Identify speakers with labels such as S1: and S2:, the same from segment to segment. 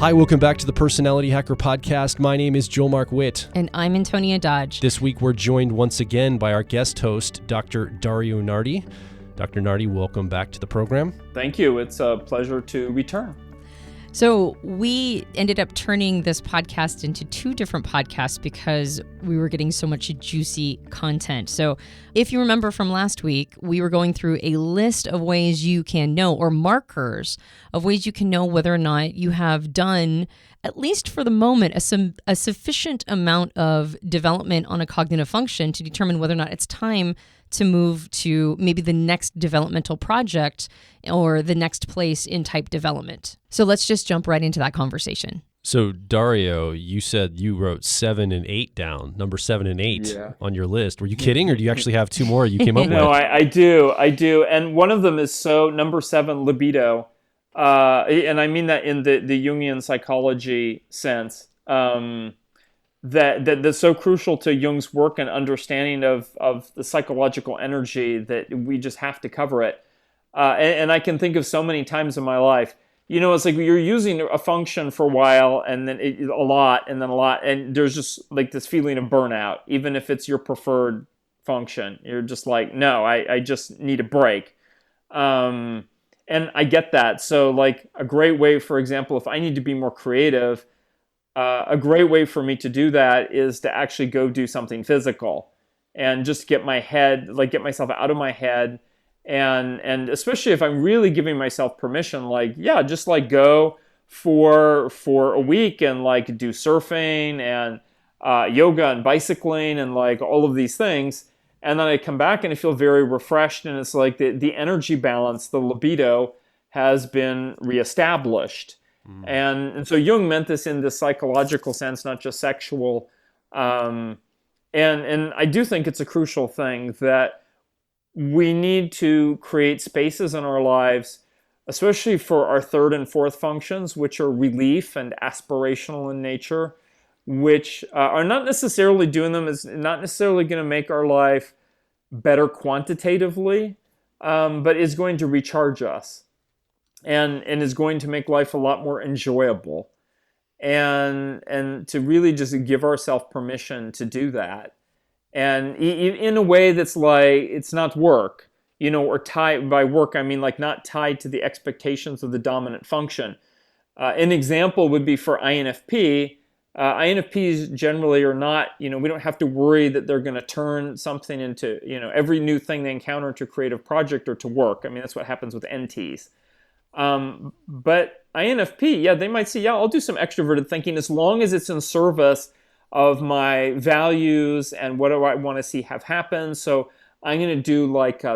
S1: Hi, welcome back to the Personality Hacker Podcast. My name is Joel Mark Witt.
S2: And I'm Antonia Dodge.
S1: This week we're joined once again by our guest host, Dr. Dario Nardi. Dr. Nardi, welcome back to the program.
S3: Thank you. It's a pleasure to return.
S2: So we ended up turning this podcast into two different podcasts because we were getting so much juicy content. So if you remember from last week, we were going through a list of ways you can know, or markers of ways you can know whether or not you have done, at least for the moment, a sufficient amount of development on a cognitive function to determine whether or not it's time to move to maybe the next developmental project or the next place in type development. So let's just jump right into that conversation.
S1: So Dario, you said you wrote 7 and 8 down, number 7 and 8 on your list. Were you kidding, or do you actually have two more you came up with?
S3: No, I do. And one of them is number 7, libido. And I mean that in the Jungian psychology sense. That's so crucial to Jung's work and understanding of the psychological energy that we just have to cover it. And I can think of so many times in my life, it's like you're using a function for a while and then a lot, and there's just like this feeling of burnout, even if it's your preferred function. You're just like, no, I just need a break. And I get that. So like a great way, for example, if I need to be more creative, a great way for me to do that is to actually go do something physical and just get myself out of my head. And especially if I'm really giving myself permission, just go for a week and do surfing and yoga and bicycling and all of these things. And then I come back and I feel very refreshed, and it's like the energy balance, the libido, has been reestablished. And so Jung meant this in the psychological sense, not just sexual. And I do think it's a crucial thing that we need to create spaces in our lives, especially for our third and fourth functions, which are relief and aspirational in nature, which are not necessarily doing them is not necessarily going to make our life better quantitatively, but is going to recharge us. And is going to make life a lot more enjoyable, and to really just give ourselves permission to do that, and in a way that's it's not work, or tied by work. I mean, not tied to the expectations of the dominant function. An example would be for INFP. INFPs generally are not, we don't have to worry that they're going to turn something into, every new thing they encounter into a creative project or to work. I mean, that's what happens with NTs. But INFP, they might say, I'll do some extroverted thinking as long as it's in service of my values and what do I want to see have happen. So I'm going to do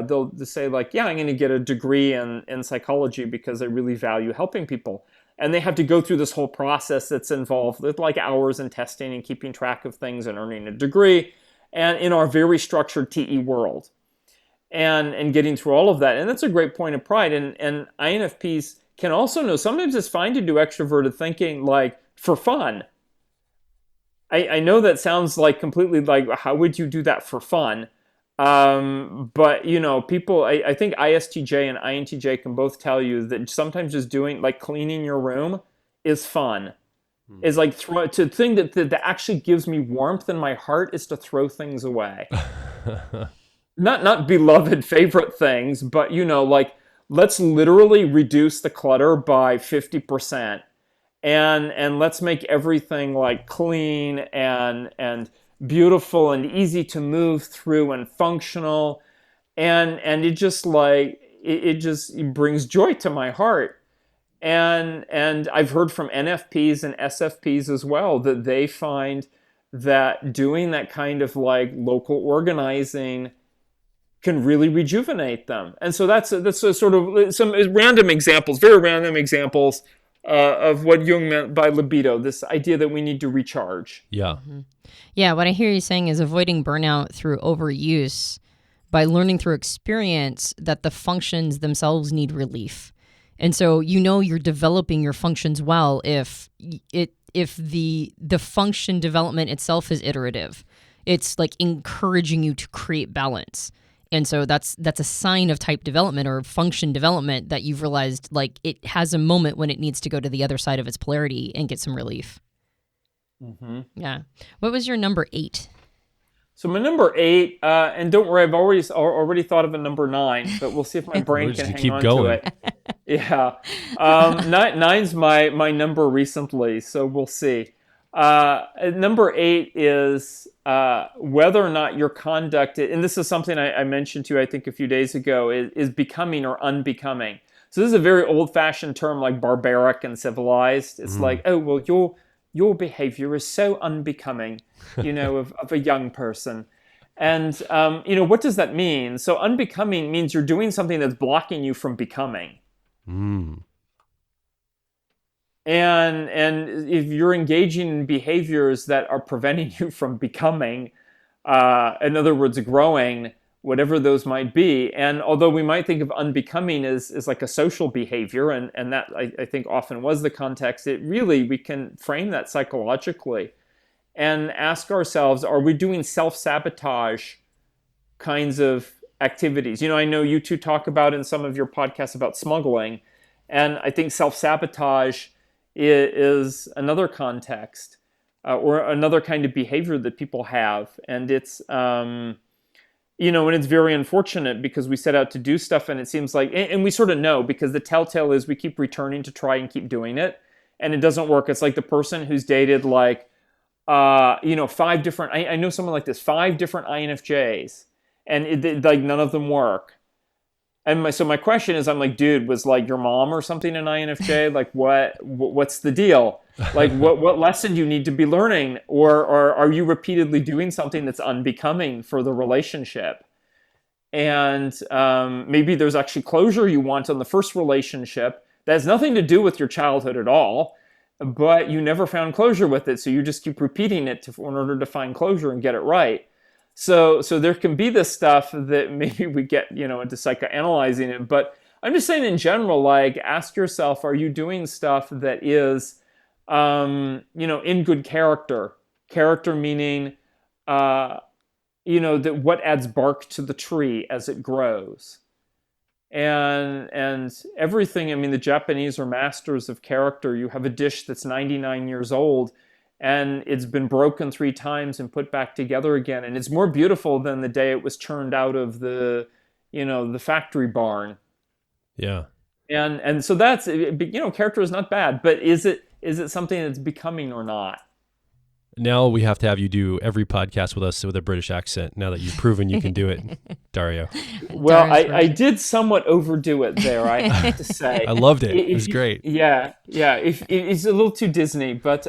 S3: they'll say I'm going to get a degree in psychology because I really value helping people. And they have to go through this whole process that's involved with hours and testing and keeping track of things and earning a degree, and in our very structured TE world. And getting through all of that. And that's a great point of pride. And INFPs can also know sometimes it's fine to do extroverted thinking for fun. I know that sounds completely how would you do that for fun? But people, I think ISTJ and INTJ can both tell you that sometimes just doing cleaning your room is fun. Is to thing that actually gives me warmth in my heart is to throw things away. Not beloved favorite things, but let's literally reduce the clutter by 50%, and let's make everything clean and beautiful and easy to move through and functional, and it just it brings joy to my heart. And I've heard from NFPs and SFPs as well that they find that doing that kind of local organizing can really rejuvenate them. And so that's a sort of some random examples, very random examples of what Jung meant by libido, this idea that we need to recharge.
S1: Yeah.
S2: Mm-hmm. Yeah, what I hear you saying is avoiding burnout through overuse by learning through experience that the functions themselves need relief. And so you're developing your functions well if the function development itself is iterative. It's encouraging you to create balance. And so that's a sign of type development or function development that you've realized like it has a moment when it needs to go to the other side of its polarity and get some relief.
S3: Mm-hmm.
S2: Yeah. What was your number 8?
S3: So my number 8, and don't worry, I've already thought of a number 9, but we'll see if my brain can hang on to it. Yeah. 9's my number recently, so we'll see. Number 8 is whether or not your conduct, and this is something I mentioned to you, I think, a few days ago, is becoming or unbecoming. So this is a very old-fashioned term like barbaric and civilized. It's like, oh, well, your behavior is so unbecoming, of a young person. And, what does that mean? So unbecoming means you're doing something that's blocking you from becoming.
S1: Mm.
S3: And if you're engaging in behaviors that are preventing you from becoming, in other words, growing, whatever those might be. And although we might think of unbecoming as like a social behavior, and that I think often was the context, we can frame that psychologically and ask ourselves, are we doing self-sabotage kinds of activities? I know you two talk about in some of your podcasts about smuggling, and I think self-sabotage is another context or another kind of behavior that people have. And it's, and it's very unfortunate because we set out to do stuff and it seems like, and we sort of know because the telltale is we keep returning to try and keep doing it and it doesn't work. It's like the person who's dated like, 5 different, I know someone like this, 5 different INFJs and like none of them work. And so my question is, I'm like, dude, was like your mom or something an INFJ? Like what's the deal? Like what lesson do you need to be learning? Or are you repeatedly doing something that's unbecoming for the relationship? And maybe there's actually closure you want on the first relationship that has nothing to do with your childhood at all, but you never found closure with it. So you just keep repeating it in order to find closure and get it right. So there can be this stuff that maybe we get, into psychoanalyzing it. But I'm just saying in general, like, ask yourself, are you doing stuff that is, in good character? Character meaning, that what adds bark to the tree as it grows. And everything, the Japanese are masters of character. You have a dish that's 99 years old, and it's been broken 3 times and put back together again. And it's more beautiful than the day it was churned out of the factory barn.
S1: Yeah.
S3: And so that's, character is not bad, but is it something that's becoming or not?
S1: Now we have to have you do every podcast with us with a British accent now that you've proven you can do it, Dario.
S3: Well, I did somewhat overdo it there, I have to say.
S1: I loved it. It was great.
S3: Yeah. It's a little too Disney, but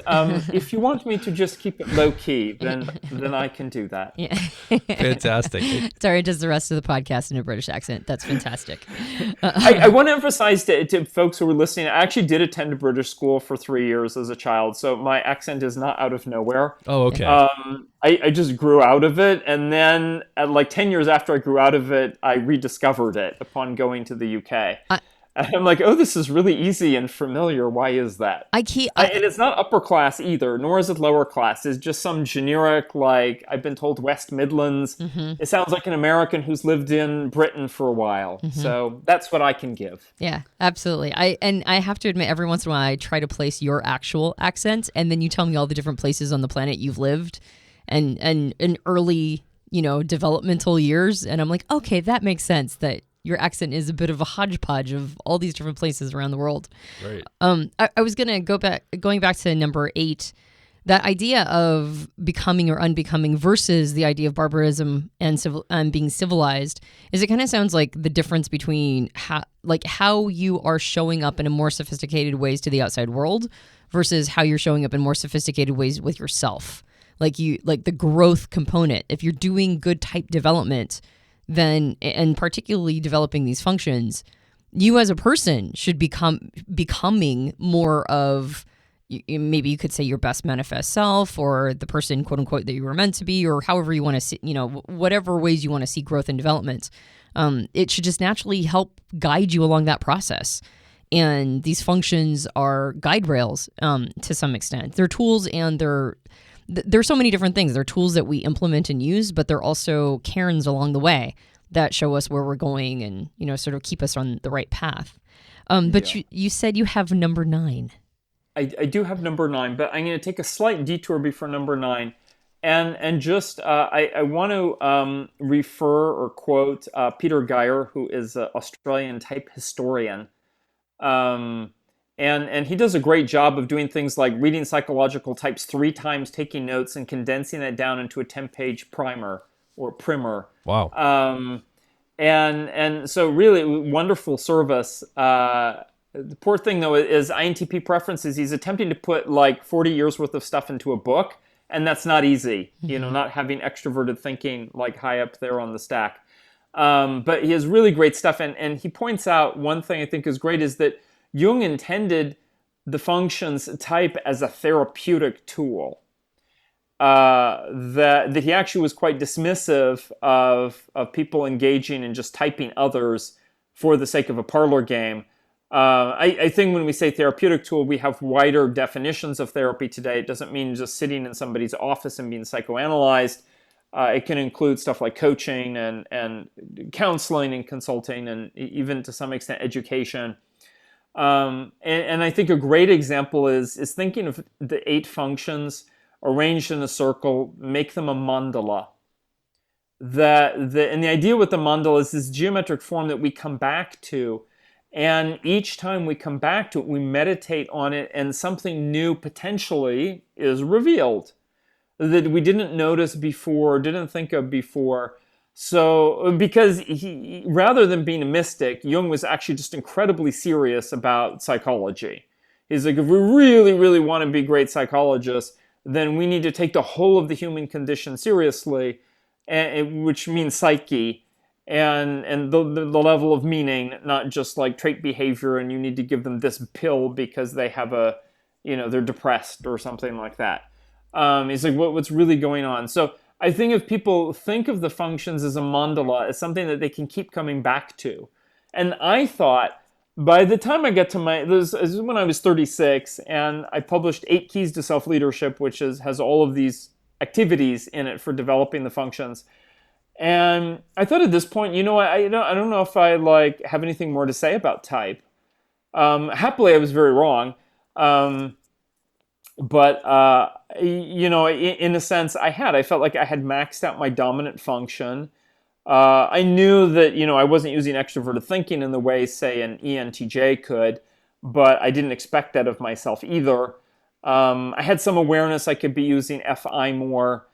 S3: if you want me to just keep it low key, then I can do that.
S2: Yeah.
S1: Fantastic.
S2: Dario does the rest of the podcast in a British accent. That's fantastic.
S3: I want to emphasize to folks who are listening, I actually did attend a British school for 3 years as a child, so my accent is not out of nowhere.
S1: Oh, okay.
S3: I just grew out of it, and then like 10 years after I grew out of it, I rediscovered it upon going to the UK. And I'm like, oh, this is really easy and familiar. Why is that? And it's not upper class either, nor is it lower class. It's just some generic, like, I've been told West Midlands. Mm-hmm. It sounds like an American who's lived in Britain for a while. Mm-hmm. So that's what I can give.
S2: Yeah, absolutely. I have to admit, every once in a while, I try to place your actual accent, and then you tell me all the different places on the planet you've lived and in early, developmental years. And I'm like, okay, that makes sense that your accent is a bit of a hodgepodge of all these different places around the world.
S1: Right.
S2: I was going to going back to number 8, that idea of becoming or unbecoming versus the idea of barbarism and being civilized, is it kind of sounds like the difference between how you are showing up in a more sophisticated ways to the outside world versus how you're showing up in more sophisticated ways with yourself. Like the growth component. If you're doing good type development, then, and particularly developing these functions, you as a person should becoming more of, maybe you could say, your best manifest self, or the person, quote unquote, that you were meant to be, or however you want to see, whatever ways you want to see growth and development. It should just naturally help guide you along that process. And these functions are guide rails to some extent. They're tools, and there's so many different things. They're tools that we implement and use, but they're also cairns along the way that show us where we're going and, sort of keep us on the right path. But you said you have number 9.
S3: I do have number 9, but I'm going to take a slight detour before number 9. And just, I want to refer or quote Peter Geyer, who is an Australian type historian. And he does a great job of doing things like reading psychological types 3 times, taking notes, and condensing that down into a 10-page primer or primer.
S1: Wow.
S3: And so really wonderful service. The poor thing, though, is INTP preferences. He's attempting to put like 40 years worth of stuff into a book, and that's not easy, not having extroverted thinking like high up there on the stack. But he has really great stuff. And he points out one thing I think is great is that Jung intended the functions type as a therapeutic tool. That he actually was quite dismissive of people engaging in just typing others for the sake of a parlor game. I think when we say therapeutic tool, we have wider definitions of therapy today. It doesn't mean just sitting in somebody's office and being psychoanalyzed. It can include stuff like coaching and counseling and consulting and even to some extent education. And I think a great example is thinking of the 8 functions arranged in a circle, make them a mandala. And the idea with the mandala is this geometric form that we come back to. And each time we come back to it, we meditate on it, and something new potentially is revealed that we didn't notice before, didn't think of before. So, because he, rather than being a mystic, Jung was actually just incredibly serious about psychology. He's like, if we really, really want to be great psychologists, then we need to take the whole of the human condition seriously, which means psyche. And the level of meaning, not just like trait behavior, and you need to give them this pill because they have they're depressed or something like that. It's like what's really going on. So I think if people think of the functions as a mandala, as something that they can keep coming back to. And I thought by the time I get to this is when I was 36, and I published 8 Keys to Self-Leadership, which has all of these activities in it for developing the functions. And I thought at this point, I don't know if I have anything more to say about type. Happily, I was very wrong. But in a sense, I felt like I had maxed out my dominant function. I knew that, I wasn't using extroverted thinking in the way, say, an ENTJ could, but I didn't expect that of myself either. I had some awareness I could be using FI more.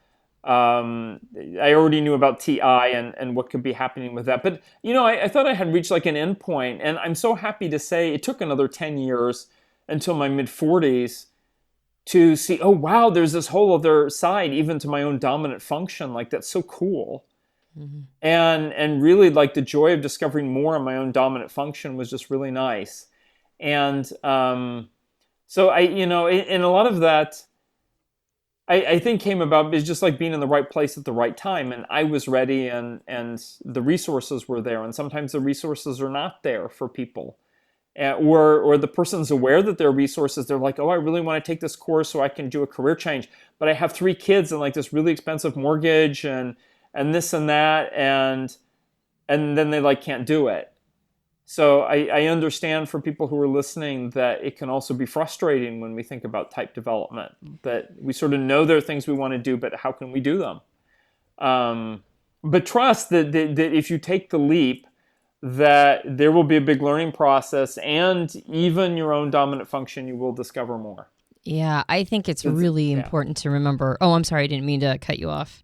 S3: I already knew about TI and what could be happening with that. But, I thought I had reached like an end point, and I'm so happy to say it took another 10 years until my mid-40s to see, oh, wow, there's this whole other side, even to my own dominant function. Like, that's so cool. Mm-hmm. And really, like, the joy of discovering more of my own dominant function was just really nice. And so in a lot of that, I think came about is just like being in the right place at the right time. And I was ready, and the resources were there. And sometimes the resources are not there for people. Or the person's aware that there are resources. They're like, oh, I really want to take this course so I can do a career change. But I have 3 kids and like this really expensive mortgage and this and that. And then they can't do it. So I understand for people who are listening that it can also be frustrating when we think about type development, that we sort of know there are things we want to do, but how can we do them? But trust that if you take the leap, that there will be a big learning process, and even your own dominant function, you will discover more.
S2: Yeah, I think it's really important to remember. Oh, I'm sorry, I didn't mean to cut you off.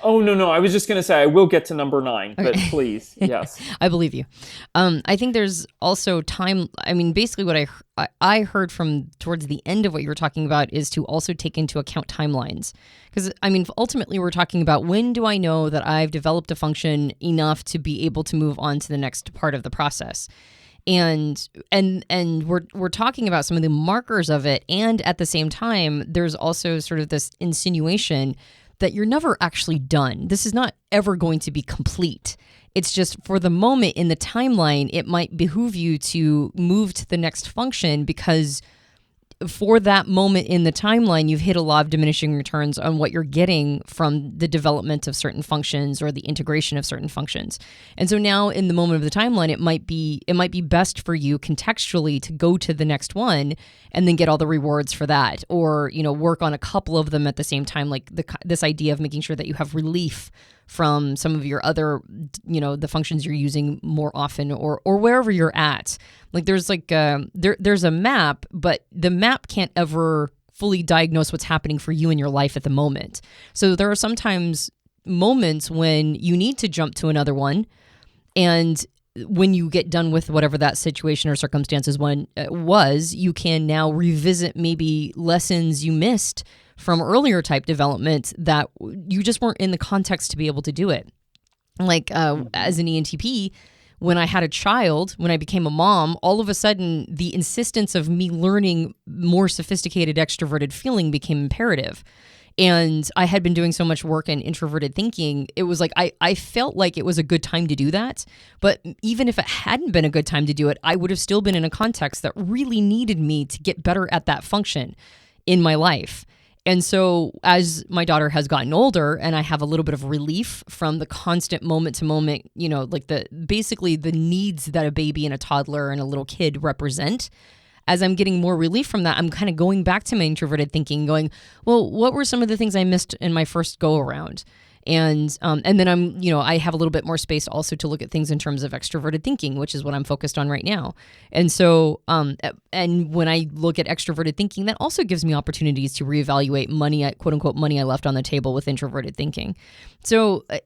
S3: Oh, no. I was just going to say I will get to number 9, but please, yes.
S2: I believe you. I think there's also time. I mean, basically what I heard from towards the end of what you were talking about is to also take into account timelines. Because, I mean, ultimately we're talking about when do I know that I've developed a function enough to be able to move on to the next part of the process. And we're talking about some of the markers of it. And at the same time, there's also sort of this insinuation that you're never actually done. This is not ever going to be complete. It's just for the moment in the timeline, it might behoove you to move to the next function because for that moment in the timeline, you've hit a law of diminishing returns on what you're getting from the development of certain functions or the integration of certain functions. And so now in the moment of the timeline, it might be best for you contextually to go to the next one and then get all the rewards for that, or, work on a couple of them at the same time, like this idea of making sure that you have relief from some of your other, the functions you're using more often, or wherever you're at. Like there's there's a map, but the map can't ever fully diagnose what's happening for you in your life at the moment. So there are sometimes moments when you need to jump to another one, and when you get done with whatever that situation or circumstances was, you can now revisit maybe lessons you missed from earlier type development that you just weren't in the context to be able to do it. Like as an ENTP, when I had a child, when I became a mom, all of a sudden the insistence of me learning more sophisticated extroverted feeling became imperative. And I had been doing so much work in introverted thinking, it was like I felt like it was a good time to do that. But even if it hadn't been a good time to do it, I would have still been in a context that really needed me to get better at that function in my life. And so as my daughter has gotten older and I have a little bit of relief from the constant moment to moment, like basically the needs that a baby and a toddler and a little kid represent, as I'm getting more relief from that, I'm kind of going back to my introverted thinking, going, well, what were some of the things I missed in my first go around? And then I have a little bit more space also to look at things in terms of extroverted thinking, which is what I'm focused on right now. And so, and when I look at extroverted thinking, that also gives me opportunities to reevaluate money, quote unquote, money I left on the table with introverted thinking. So I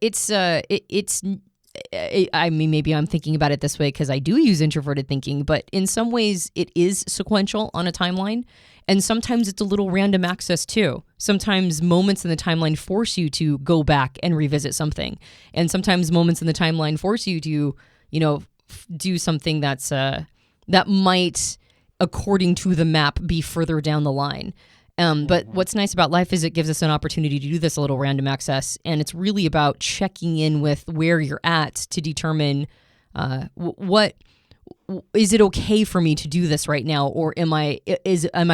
S2: mean, maybe I'm thinking about it this way because I do use introverted thinking, but in some ways it is sequential on a timeline. And sometimes it's a little random access too. Sometimes moments in the timeline force you to go back and revisit something. And sometimes moments in the timeline force you to, do something that might, according to the map, be further down the line. But what's nice about life is it gives us an opportunity to do this a little random access. And it's really about checking in with where you're at to determine what is it okay for me to do this right now, or am I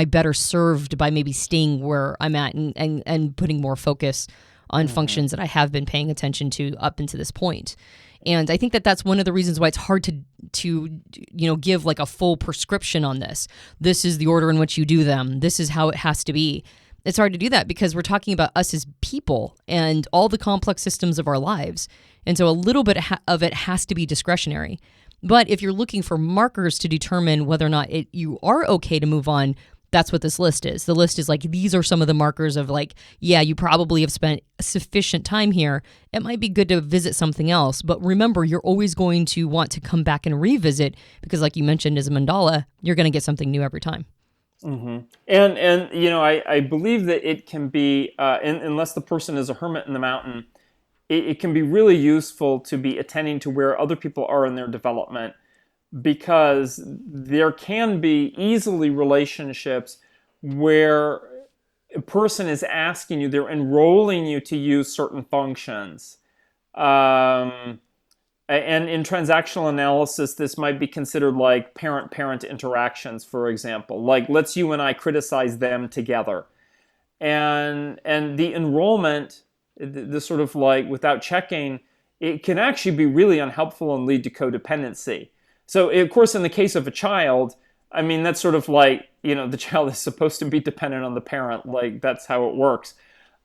S2: better served by maybe staying where I'm at and putting more focus on functions that I have been paying attention to up until this point. And I think that that's one of the reasons why it's hard to give like a full prescription on this. This is the order in which you do them. This is how it has to be. It's hard to do that because we're talking about us as people and all the complex systems of our lives. And so a little bit of it has to be discretionary. But if you're looking for markers to determine whether or not you are okay to move on, that's what this list is. The list is like, these are some of the markers of like, yeah, you probably have spent sufficient time here. It might be good to visit something else. But remember, you're always going to want to come back and revisit because like you mentioned as a mandala, you're going to get something new every time.
S3: Mm-hmm. And I believe that it can be, unless the person is a hermit in the mountain, it can be really useful to be attending to where other people are in their development, because there can be easily relationships where a person is asking you, they're enrolling you to use certain functions. And in transactional analysis, this might be considered like parent-parent interactions, for example. Like, let's you and I criticize them together. And the enrollment, the sort of like without checking, it can actually be really unhelpful and lead to codependency. So, of course, in the case of a child, I mean, that's sort of like, the child is supposed to be dependent on the parent. Like, that's how it works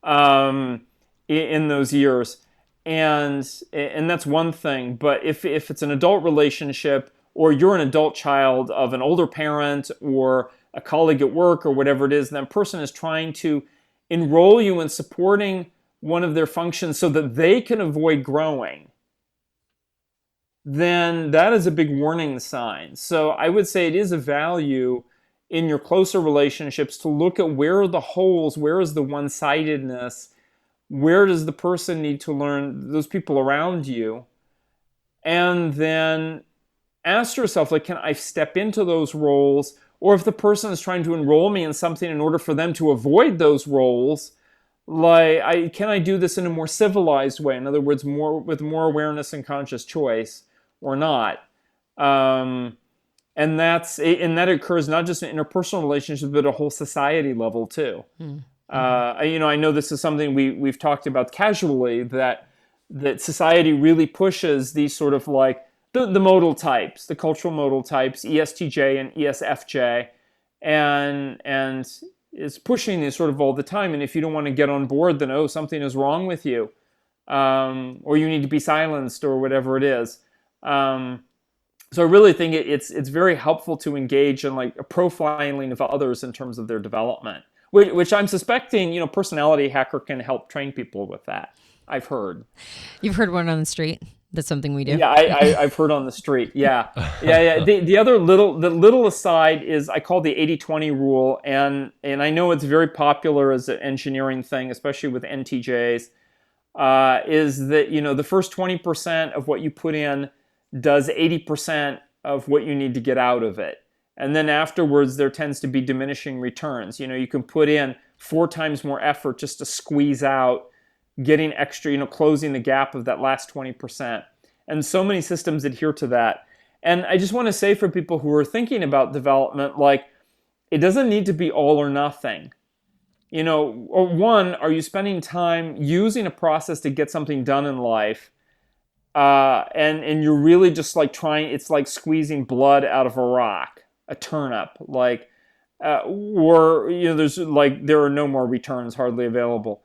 S3: in those years. And that's one thing. But if it's an adult relationship, or you're an adult child of an older parent or a colleague at work or whatever it is, and that person is trying to enroll you in supporting one of their functions so that they can avoid growing, then that is a big warning sign. So I would say it is a value in your closer relationships to look at where are the holes, where is the one-sidedness, where does the person need to learn, those people around you, and then ask yourself, like, can I step into those roles? Or if the person is trying to enroll me in something in order for them to avoid those roles, like, can I do this in a more civilized way? In other words, with more awareness and conscious choice, or not? And that occurs not just in interpersonal relationships, but at a whole society level too. I know this is something we've talked about casually, that society really pushes these sort of like the modal types, the cultural modal types, ESTJ and ESFJ, and is pushing these sort of all the time. And if you don't want to get on board, then something is wrong with you, or you need to be silenced, or whatever it is. So I really think it's very helpful to engage in like a profiling of others in terms of their development, which I'm suspecting, Personality Hacker can help train people with that. I've heard.
S2: You've heard one on the street. That's something we do.
S3: Yeah, I've heard on the street. Yeah. The other little aside is I call the 80-20 rule, and I know it's very popular as an engineering thing, especially with NTJs, is that, the first 20% of what you put in does 80% of what you need to get out of it. And then afterwards, there tends to be diminishing returns. You can put in 4 times more effort just to squeeze out getting extra, closing the gap of that last 20%. And so many systems adhere to that. And I just want to say for people who are thinking about development, like, it doesn't need to be all or nothing. Or one, are you spending time using a process to get something done in life? And you're really just like it's like squeezing blood out of a rock, a turnip, like, or, there's like, there are no more returns hardly available.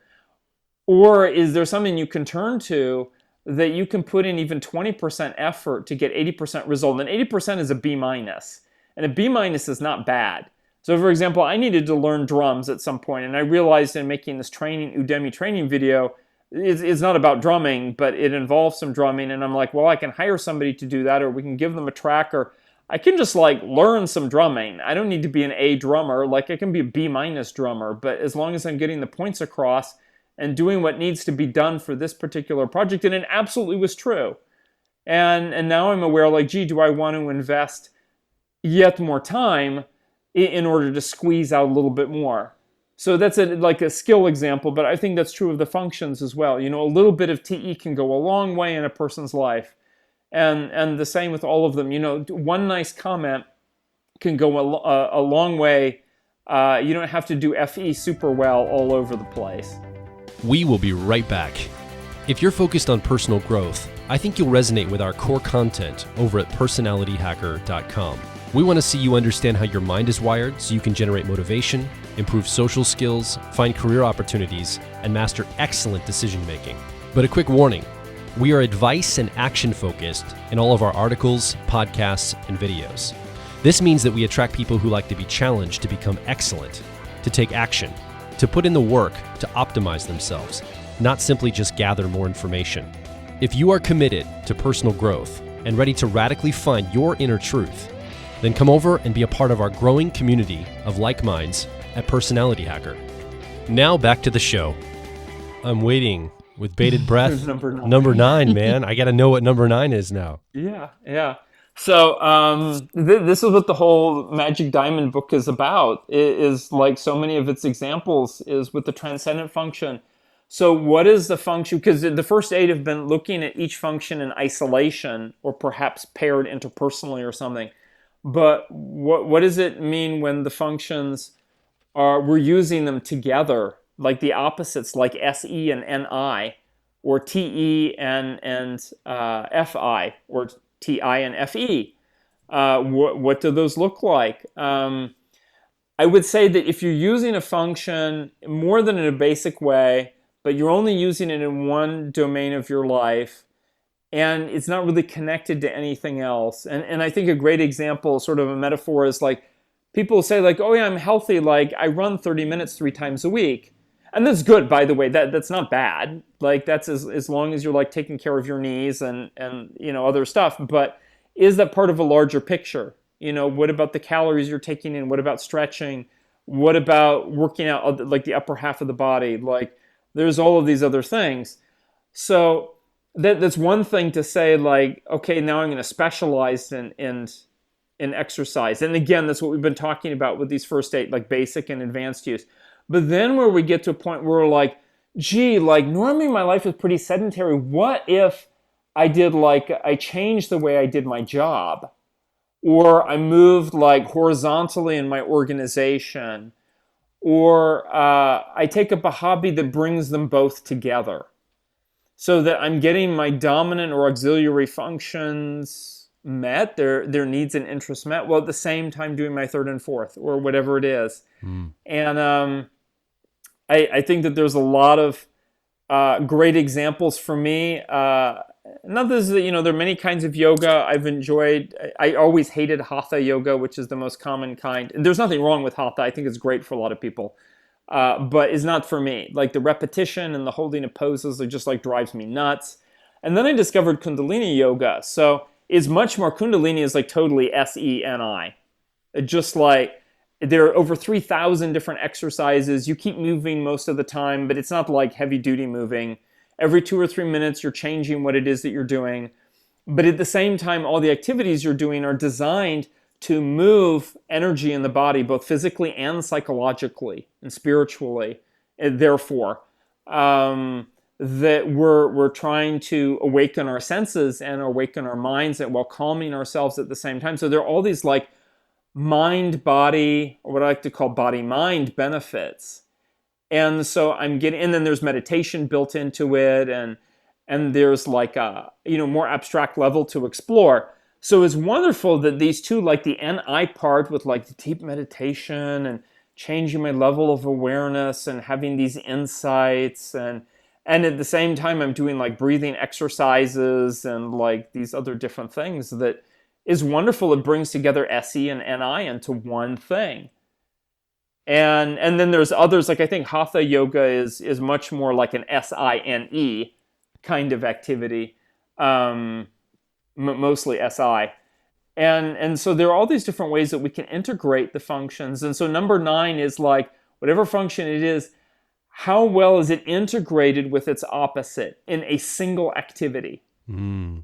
S3: Or is there something you can turn to that you can put in even 20% effort to get 80% result? And 80% is a B minus, and a B minus is not bad. So for example, I needed to learn drums at some point, and I realized in making this Udemy training video, it's not about drumming, but it involves some drumming. And I'm like, well, I can hire somebody to do that, or we can give them a track, or I can just like learn some drumming. I don't need to be an A drummer. Like, I can be a B minus drummer, but as long as I'm getting the points across and doing what needs to be done for this particular project. And it absolutely was true. And now I'm aware, like, gee, do I want to invest yet more time in order to squeeze out a little bit more? So that's like a skill example, but I think that's true of the functions as well. A little bit of TE can go a long way in a person's life. And the same with all of them. One nice comment can go a long way. You don't have to do FE super well all over the place.
S1: We will be right back. If you're focused on personal growth, I think you'll resonate with our core content over at personalityhacker.com. We want to see you understand how your mind is wired so you can generate motivation, improve social skills, find career opportunities, and master excellent decision making. But a quick warning, we are advice and action focused in all of our articles, podcasts, and videos. This means that we attract people who like to be challenged to become excellent, to take action, to put in the work to optimize themselves, not simply just gather more information. If you are committed to personal growth and ready to radically find your inner truth, then come over and be a part of our growing community of like minds at Personality Hacker. Now back to the show. I'm waiting with bated breath. Number nine, man. I got to know what number 9 is now.
S3: Yeah. So this is what the whole Magic Diamond book is about. It is like so many of its examples is with the transcendent function. So what is the function? Because the first 8 have been looking at each function in isolation, or perhaps paired interpersonally or something. But what does it mean when the functions we're using them together, like the opposites, like SE and NI, or TE and FI, or TI and FE? What do those look like? I would say that if you're using a function more than in a basic way, but you're only using it in one domain of your life, and it's not really connected to anything else. And I think a great example, sort of a metaphor, is like people say like, oh yeah, I'm healthy, like I run 30 minutes 3 times a week. And that's good, by the way. That's not bad. Like that's as long as you're like taking care of your knees and other stuff. But is that part of a larger picture? What about the calories you're taking in? What about stretching? What about working out like the upper half of the body? Like there's all of these other things. So that's one thing to say like, okay, now I'm going to specialize in exercise. And again, that's what we've been talking about with these first 8, like basic and advanced use. But then where we get to a point where we're like, gee, like normally my life is pretty sedentary. What if I changed the way I did my job? or I moved like horizontally in my organization, or I take up a hobby that brings them both together so that I'm getting my dominant or auxiliary functions met, their needs and interests met, while at the same time doing my third and fourth or whatever it is. And I think that there's a lot of great examples for me. Not this, there are many kinds of yoga I've enjoyed. I always hated hatha yoga, which is the most common kind. And there's nothing wrong with hatha. I think it's great for a lot of people. But it's not for me. Like the repetition and the holding of poses, it just like drives me nuts. And then I discovered Kundalini yoga. So it's much more, Kundalini is like totally SENI. Just like, there are over 3,000 different exercises. You keep moving most of the time, but it's not like heavy duty moving. Every 2 or 3 minutes, you're changing what it is that you're doing. But at the same time, all the activities you're doing are designed to move energy in the body, both physically and psychologically and spiritually. And therefore, that we're trying to awaken our senses and awaken our minds while calming ourselves at the same time. So there are all these like mind-body, or what I like to call body-mind benefits. And so and then there's meditation built into it, and there's like a, more abstract level to explore. So it's wonderful that these two, like the NI part with like the deep meditation and changing my level of awareness and having these insights, and at the same time I'm doing like breathing exercises and like these other different things that is wonderful. It brings together SE and NI into one thing. And then there's others, like I think Hatha yoga is much more like an SINE kind of activity, mostly SI. And so there are all these different ways that we can integrate the functions. And so number 9 is like, whatever function it is, how well is it integrated with its opposite in a single activity? Mm.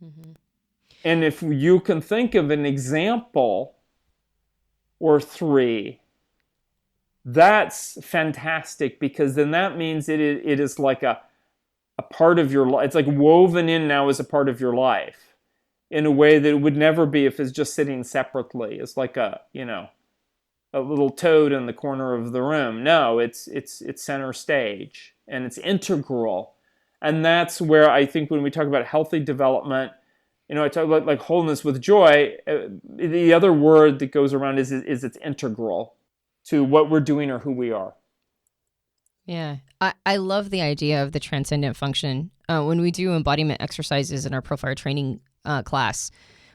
S3: Mm-hmm. And if you can think of an example or 3, that's fantastic, because then that means it is like a part of your life. It's like woven in now as a part of your life in a way that it would never be if it's just sitting separately. It's like a little toad in the corner of the room. No, it's center stage, and it's integral. And that's where I think when we talk about healthy development, I talk about like wholeness with joy. The other word that goes around is it's integral to what we're doing or who we are.
S2: Yeah, I love the idea of the transcendent function. When we do embodiment exercises in our profile training class,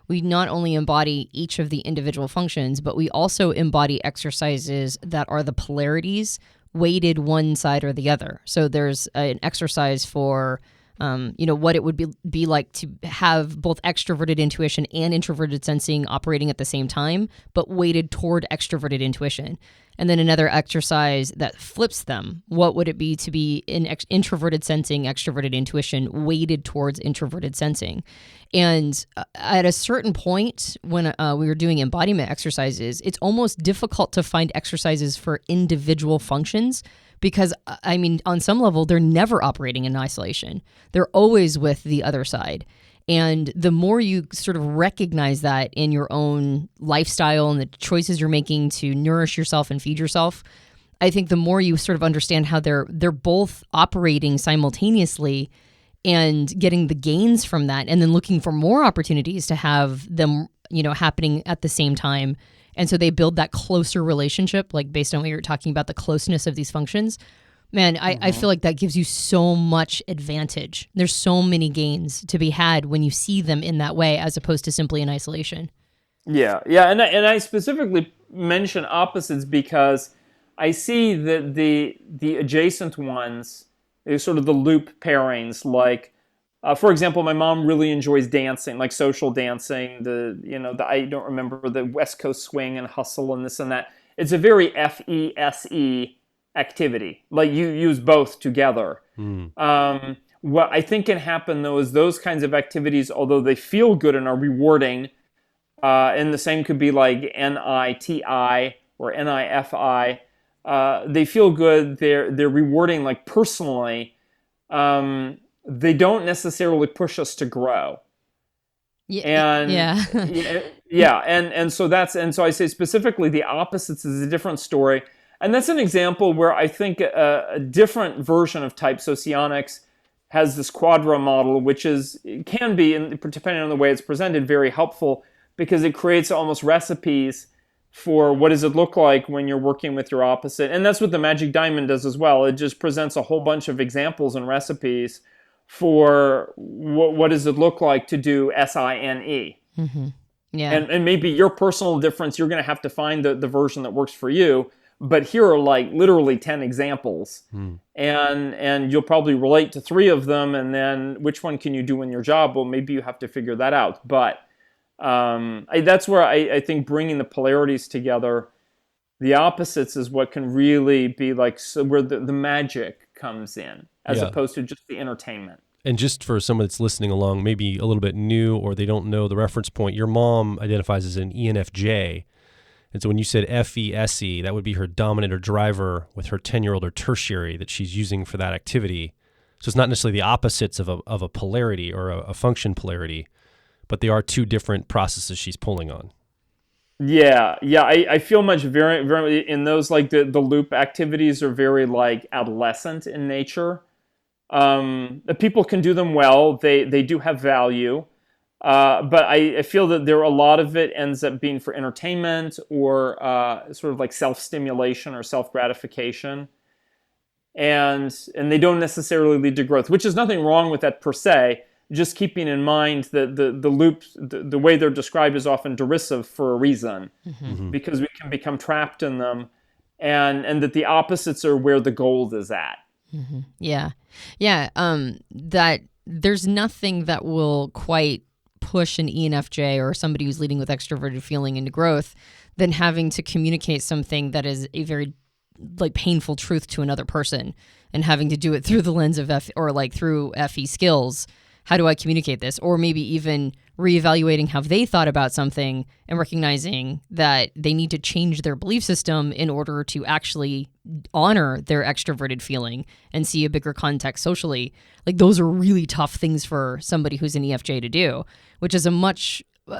S2: we not only embody each of the individual functions, but we also embody exercises that are the polarities weighted one side or the other. So there's an exercise for what it would be like to have both extroverted intuition and introverted sensing operating at the same time, but weighted toward extroverted intuition. And then another exercise that flips them. What would it be to be in introverted sensing, extroverted intuition, weighted towards introverted sensing? And at a certain point, when we were doing embodiment exercises, it's almost difficult to find exercises for individual functions, because, I mean, on some level, they're never operating in isolation. They're always with the other side. And the more you sort of recognize that in your own lifestyle and the choices you're making to nourish yourself and feed yourself, I think the more you sort of understand how they're both operating simultaneously and getting the gains from that, and then looking for more opportunities to have them, happening at the same time. And so they build that closer relationship, like based on what you're talking about, the closeness of these functions. Man, I feel like that gives you so much advantage. There's so many gains to be had when you see them in that way, as opposed to simply in isolation.
S3: Yeah, and I specifically mention opposites because I see that the adjacent ones, they're sort of the loop pairings. Like, for example, my mom really enjoys dancing, like social dancing. I don't remember the West Coast swing and hustle and this and that. It's a very FESE activity. Like you use both together. What I think can happen though is those kinds of activities, although they feel good and are rewarding, and the same could be like NITI or NIFI. They feel good. They're rewarding, like personally. They don't necessarily push us to grow. And
S2: Yeah.
S3: yeah, and so I say specifically the opposites is a different story, and that's an example where I think a different version of type socionics has this quadra model, which can be, depending on the way it's presented, very helpful because it creates almost recipes for what does it look like when you're working with your opposite, and that's what the Magic Diamond does as well. It just presents a whole bunch of examples and recipes for what does it look like to do SINE.
S2: Mm-hmm. Yeah.
S3: And maybe your personal difference, you're going to have to find the version that works for you. But here are like literally 10 examples. And you'll probably relate to 3 of them. And then which one can you do in your job? Well, maybe you have to figure that out. But that's where I think bringing the polarities together, the opposites is what can really be like, so where the magic comes in, as opposed to just the entertainment.
S1: And just for someone that's listening along, maybe a little bit new or they don't know the reference point, your mom identifies as an ENFJ. And so when you said FESE, that would be her dominant or driver with her 10-year-old or tertiary that she's using for that activity. So it's not necessarily the opposites of a polarity or a function polarity, but they are 2 different processes she's pulling on.
S3: Yeah. I feel much very, very in those, like the loop activities are very like adolescent in nature. People can do them well. They do have value. But I feel that a lot of it ends up being for entertainment or sort of like self-stimulation or self-gratification. And they don't necessarily lead to growth, which is nothing wrong with that per se. Just keeping in mind that the loops, the way they're described is often derisive for a reason, because we can become trapped in them, and that the opposites are where the gold is at.
S2: Mm-hmm. Yeah. That there's nothing that will quite push an ENFJ or somebody who's leading with extroverted feeling into growth than having to communicate something that is a very like painful truth to another person and having to do it through the lens of through FE skills. How do I communicate this? Or maybe even reevaluating how they thought about something and recognizing that they need to change their belief system in order to actually honor their extroverted feeling and see a bigger context socially. Like those are really tough things for somebody who's an EFJ to do, which is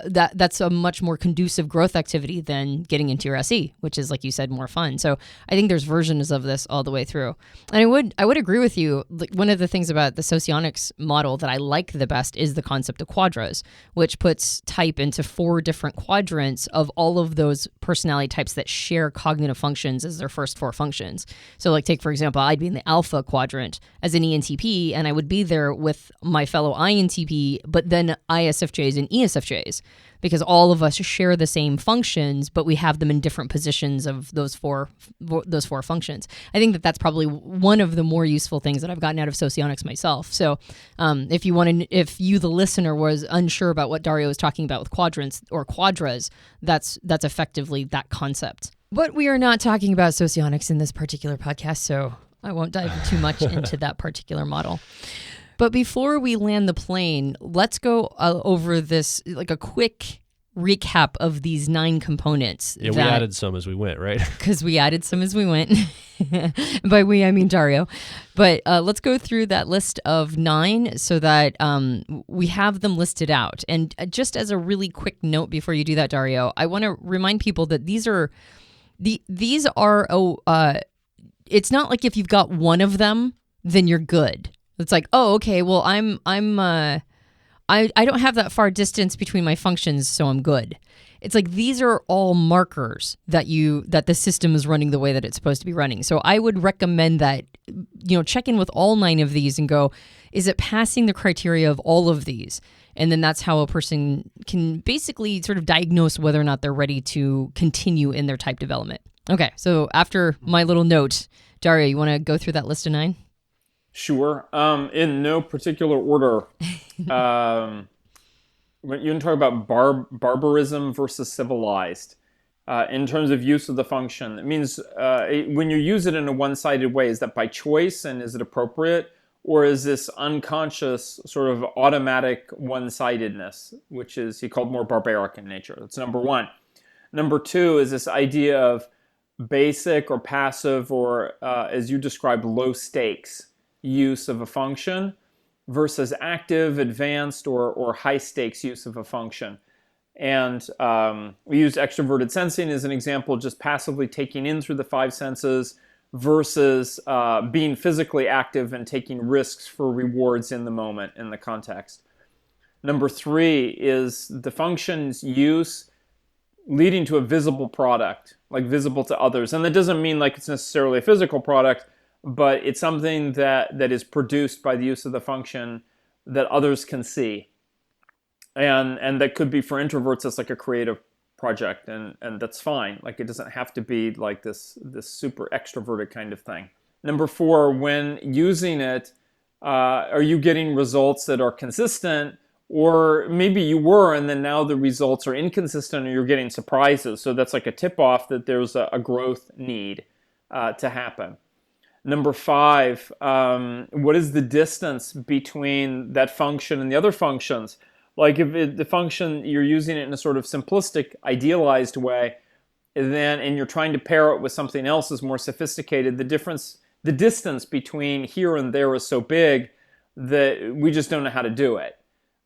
S2: that's a much more conducive growth activity than getting into your SE, which is, like you said, more fun. So I think there's versions of this all the way through. And I would agree with you. Like, one of the things about the socionics model that I like the best is the concept of quadras, which puts type into 4 different quadrants of all of those personality types that share cognitive functions as their first 4 functions. So like take, for example, I'd be in the alpha quadrant as an ENTP, and I would be there with my fellow INTP, but then ISFJs and ESFJs. Because all of us share the same functions, but we have them in different positions of those four functions. I think that's probably one of the more useful things that I've gotten out of socionics myself. So, if you the listener was unsure about what Dario was talking about with quadrants or quadras, that's effectively that concept. But we are not talking about socionics in this particular podcast, so I won't dive too much into that particular model. But before we land the plane, let's go over this, like a quick recap of these 9 components.
S1: Yeah, we added some as we went, right?
S2: Because we added some as we went. By we, I mean Dario. But let's go through that list of 9 so that we have them listed out. And just as a really quick note before you do that, Dario, I want to remind people that these are it's not like if you've got one of them, then you're good. It's like, oh, okay, well, I don't have that far distance between my functions, so I'm good. It's like these are all markers that the system is running the way that it's supposed to be running. So I would recommend that, check in with all 9 of these and go, is it passing the criteria of all of these? And then that's how a person can basically sort of diagnose whether or not they're ready to continue in their type development. Okay, so after my little note, Dario, you want to go through that list of 9?
S3: Sure. In no particular order. When you talk about barbarism versus civilized, in terms of use of the function, it means when you use it in a one-sided way, is that by choice and is it appropriate? Or is this unconscious sort of automatic one-sidedness, which is, he called more barbaric in nature? That's number 1. Number 2 is this idea of basic or passive or, as you described, low stakes use of a function. versus active, advanced, or high stakes use of a function. And we use extroverted sensing as an example, just passively taking in through the five senses versus being physically active and taking risks for rewards in the moment, in the context. Number 3 is the function's use leading to a visible product, like visible to others. And that doesn't mean like it's necessarily a physical product, but it's something that is produced by the use of the function that others can see. And that could be, for introverts, it's like a creative project, and that's fine. Like, it doesn't have to be like this super extroverted kind of thing. Number 4, when using it, are you getting results that are consistent? Or maybe you were, and then now the results are inconsistent, or you're getting surprises. So that's like a tip-off that there's a growth need to happen. Number 5, what is the distance between that function and the other functions? Like, if the function, you're using it in a sort of simplistic, idealized way, and you're trying to pair it with something else is more sophisticated, the distance between here and there is so big that we just don't know how to do it.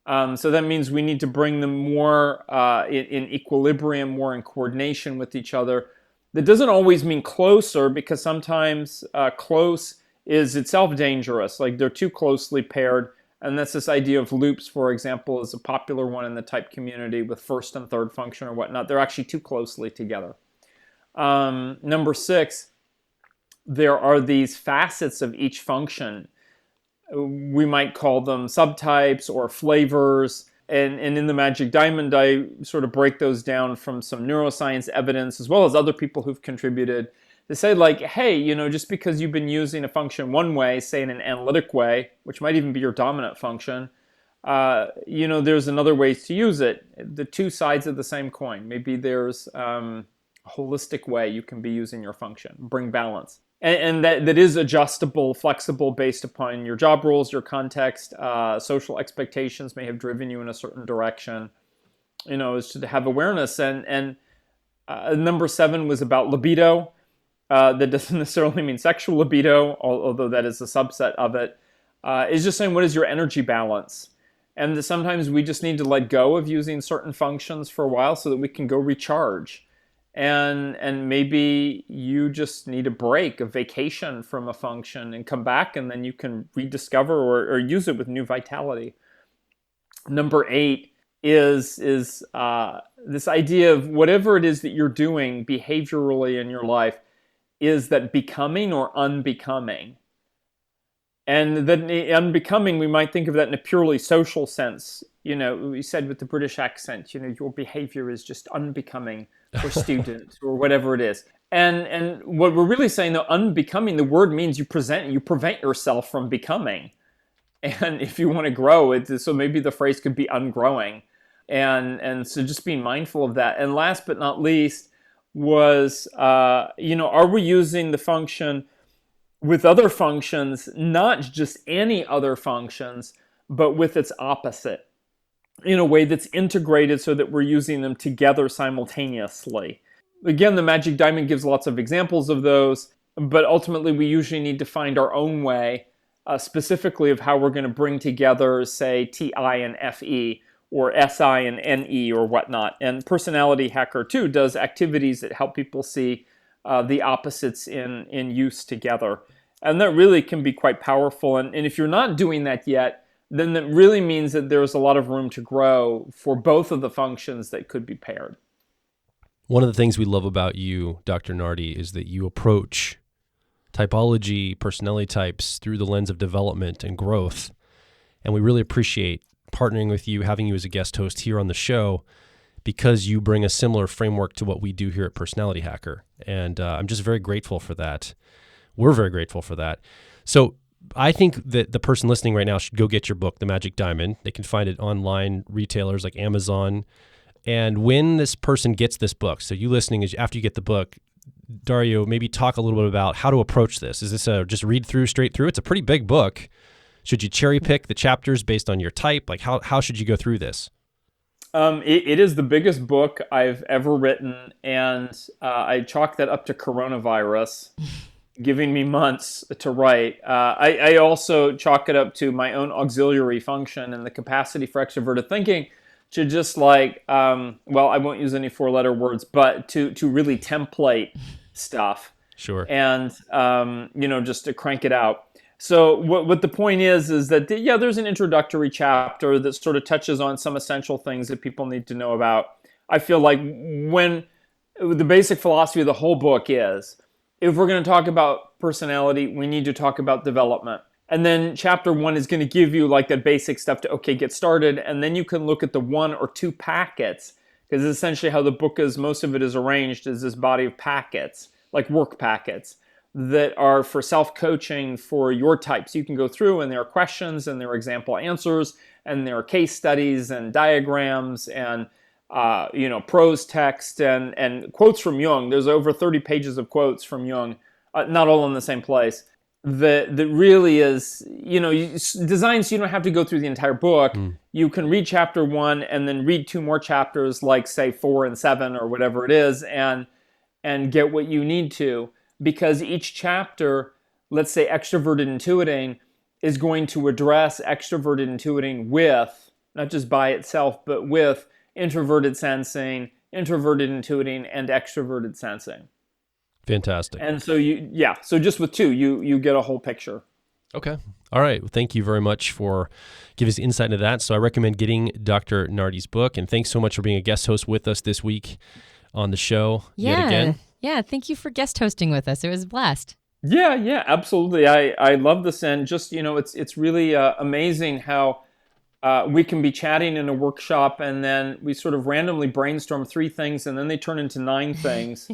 S3: So that means we need to bring them more in equilibrium, more in coordination with each other. That doesn't always mean closer, because sometimes close is itself dangerous. Like, they're too closely paired. And that's this idea of loops, for example, is a popular one in the type community with first and third function or whatnot. They're actually too closely together. Number 6, there are these facets of each function. We might call them subtypes or flavors. And in the Magic Diamond, I sort of break those down from some neuroscience evidence, as well as other people who've contributed. They say, like, hey, just because you've been using a function one way, say in an analytic way, which might even be your dominant function, there's another ways to use it. The two sides of the same coin. Maybe there's a holistic way you can be using your function. Bring balance. And that is adjustable, flexible, based upon your job roles, your context. Social expectations may have driven you in a certain direction. Is to have awareness. And number 7 was about libido. That doesn't necessarily mean sexual libido, although that is a subset of it. It's just saying, what is your energy balance? And that sometimes we just need to let go of using certain functions for a while so that we can go recharge. And maybe you just need a break, a vacation from a function, and come back, and then you can rediscover or use it with new vitality. Number 8 is this idea of whatever it is that you're doing behaviorally in your life, is that becoming or unbecoming? And then unbecoming, we might think of that in a purely social sense. We said with the British accent, your behavior is just unbecoming for students or whatever it is. And what we're really saying, though, unbecoming, the word means you prevent yourself from becoming. And if you want to grow, so maybe the phrase could be ungrowing. And so just being mindful of that. And last but not least was, are we using the function with other functions, not just any other functions, but with its opposite, in a way that's integrated so that we're using them together simultaneously. Again, the Magic Diamond gives lots of examples of those, but ultimately we usually need to find our own way, specifically of how we're going to bring together, say, TI and FE, or SI and NE or whatnot. And Personality Hacker 2 does activities that help people see the opposites in use together. And that really can be quite powerful. And if you're not doing that yet, then that really means that there's a lot of room to grow for both of the functions that could be paired.
S1: One of the things we love about you, Dr. Nardi, is that you approach typology, personality types through the lens of development and growth. And we really appreciate partnering with you, having you as a guest host here on the show, because you bring a similar framework to what we do here at Personality Hacker. And I'm just very grateful for that. We're very grateful for that. So I think that the person listening right now should go get your book, The Magic Diamond. They can find it online, retailers like Amazon. And when this person gets this book, so you listening, after you get the book, Dario, maybe talk a little bit about how to approach this. Is this just read through straight through? It's a pretty big book. Should you cherry pick the chapters based on your type? Like how should you go through this?
S3: It is the biggest book I've ever written, and I chalk that up to coronavirus, giving me months to write. I also chalk it up to my own auxiliary function and the capacity for extroverted thinking to just like, well, I won't use any 4-letter words, but to really template stuff.
S1: Sure.
S3: And, just to crank it out. So what the point is that, there's an introductory chapter that sort of touches on some essential things that people need to know about. I feel like when the basic philosophy of the whole book is, if we're going to talk about personality, we need to talk about development. And then chapter 1 is going to give you like that basic stuff to, get started. And then you can look at the 1 or 2 packets, because essentially how the book is, most of it is arranged is this body of packets, like work packets, that are for self-coaching for your types. You can go through and there are questions and there are example answers and there are case studies and diagrams and prose text and quotes from Jung. There's over 30 pages of quotes from Jung, not all in the same place. That really is, designed so you don't have to go through the entire book. You can read chapter 1 and then read 2 more chapters, like say 4 and 7 or whatever it is, and get what you need to. Because each chapter, let's say extroverted intuiting, is going to address extroverted intuiting with, not just by itself, but with introverted sensing, introverted intuiting, and extroverted sensing.
S1: Fantastic.
S3: And so so just with 2, you get a whole picture.
S1: Okay. All right. Well, thank you very much for giving us insight into that. So I recommend getting Dr. Nardi's book, and thanks so much for being a guest host with us this week on the show yet again.
S2: Yeah, thank you for guest hosting with us. It was a blast.
S3: Yeah, absolutely. I love this, and just, it's really amazing how we can be chatting in a workshop and then we sort of randomly brainstorm 3 things and then they turn into 9 things.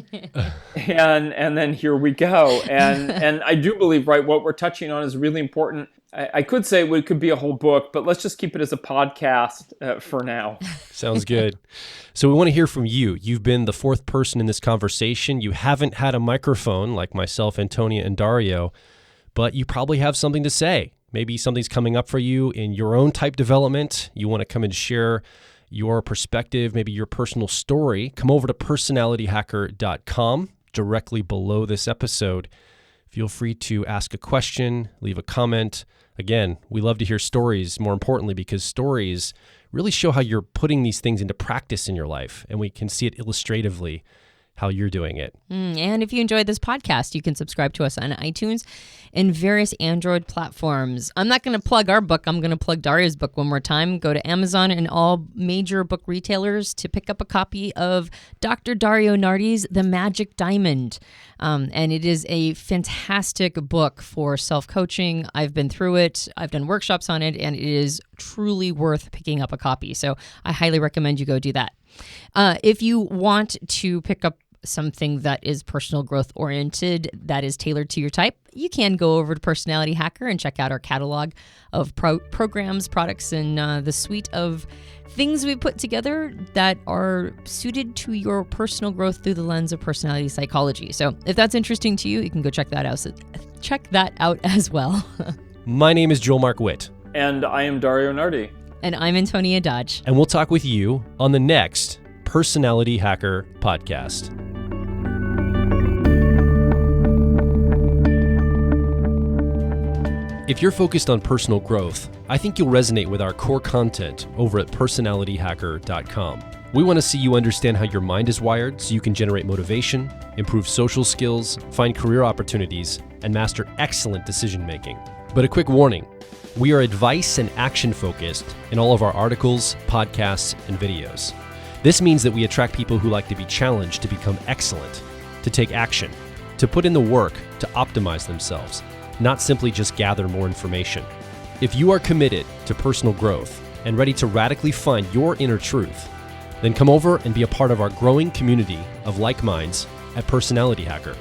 S3: and then here we go. And I do believe, right, what we're touching on is really important. I could say it could be a whole book, but let's just keep it as a podcast for now.
S1: Sounds good. So we want to hear from you. You've been the 4th person in this conversation. You haven't had a microphone like myself, Antonia, and Dario, but you probably have something to say. Maybe something's coming up for you in your own type development. You want to come and share your perspective, maybe your personal story. Come over to personalityhacker.com directly below this episode. Feel free to ask a question, leave a comment. Again, we love to hear stories, more importantly, because stories really show how you're putting these things into practice in your life, and we can see it illustratively how you're doing it.
S2: And if you enjoyed this podcast, you can subscribe to us on iTunes and various Android platforms. I'm not going to plug our book. I'm going to plug Dario's book one more time. Go to Amazon and all major book retailers to pick up a copy of Dr. Dario Nardi's The Magic Diamond. And it is a fantastic book for self-coaching. I've been through it. I've done workshops on it, and it is truly worth picking up a copy. So I highly recommend you go do that. If you want to pick up something that is personal growth oriented, that is tailored to your type, you can go over to Personality Hacker and check out our catalog of programs, products, and the suite of things we put together that are suited to your personal growth through the lens of personality psychology. So if that's interesting to you, you can go check that out as well.
S1: My name is Joel Mark Witt.
S3: And I am Dario Nardi.
S2: And I'm Antonia Dodge.
S1: And we'll talk with you on the next Personality Hacker podcast. If you're focused on personal growth, I think you'll resonate with our core content over at personalityhacker.com. We want to see you understand how your mind is wired so you can generate motivation, improve social skills, find career opportunities, and master excellent decision making. But a quick warning, we are advice and action focused in all of our articles, podcasts, and videos. This means that we attract people who like to be challenged to become excellent, to take action, to put in the work to optimize themselves, not simply just gather more information. If you are committed to personal growth and ready to radically find your inner truth, then come over and be a part of our growing community of like minds at Personality Hacker.